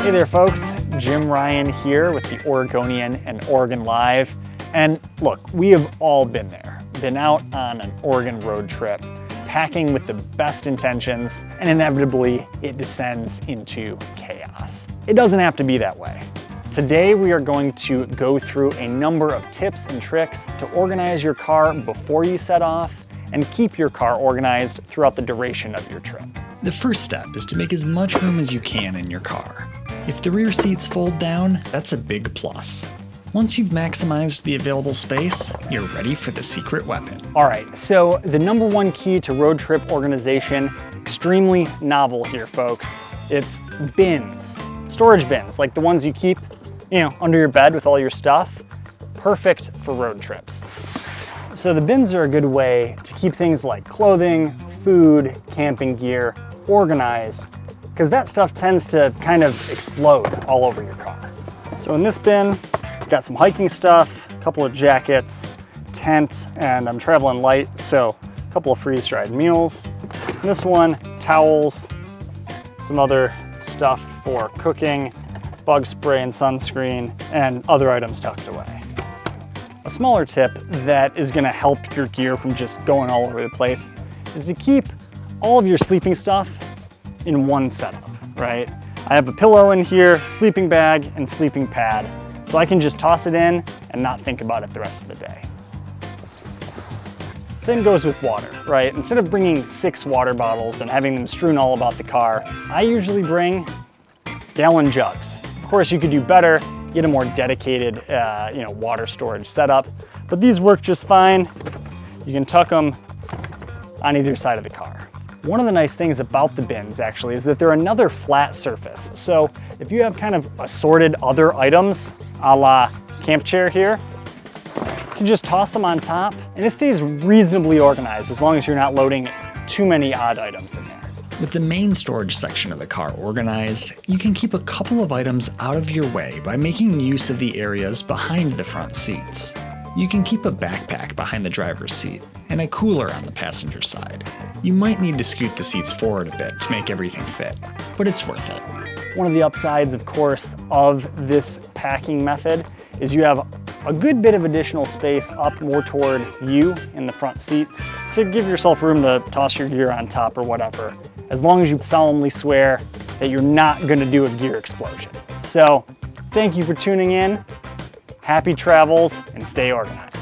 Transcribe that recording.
Hey there folks, Jim Ryan here with the Oregonian and Oregon Live. And look, we have all been there, been out on an Oregon road trip, packing with the best intentions, and inevitably it descends into chaos. It doesn't have to be that way. Today we are going to go through a number of tips and tricks to organize your car before you set off and keep your car organized throughout the duration of your trip. The first step is to make as much room as you can in your car. If the rear seats fold down, that's a big plus. Once you've maximized the available space, you're ready for the secret weapon. All right, so the number one key to road trip organization, extremely novel here, folks. It's bins, storage bins, like the ones you keep, under your bed with all your stuff. Perfect for road trips. So the bins are a good way to keep things like clothing, food, camping gear organized, because that stuff tends to kind of explode all over your car. So in this bin, got some hiking stuff, a couple of jackets, tent, and I'm traveling light, so a couple of freeze-dried meals. In this one, towels, some other stuff for cooking, bug spray and sunscreen, and other items tucked away. A smaller tip that is gonna help your gear from just going all over the place is to keep all of your sleeping stuff in one setup, right? I have a pillow in here, sleeping bag, and sleeping pad, so I can just toss it in and not think about it the rest of the day. Same goes with water, right? Instead of bringing 6 water bottles and having them strewn all about the car, I usually bring gallon jugs. Of course, you could do better, get a more dedicated, water storage setup, but these work just fine. You can tuck them on either side of the car. One of the nice things about the bins actually is that they're another flat surface. So if you have kind of assorted other items, a la camp chair here, you can just toss them on top and it stays reasonably organized as long as you're not loading too many odd items in there. With the main storage section of the car organized, you can keep a couple of items out of your way by making use of the areas behind the front seats. You can keep a backpack behind the driver's seat and a cooler on the passenger side. You might need to scoot the seats forward a bit to make everything fit, but it's worth it. One of the upsides, of course, of this packing method is you have a good bit of additional space up more toward you in the front seats to give yourself room to toss your gear on top or whatever, as long as you solemnly swear that you're not gonna do a gear explosion. So, thank you for tuning in. Happy travels and stay organized.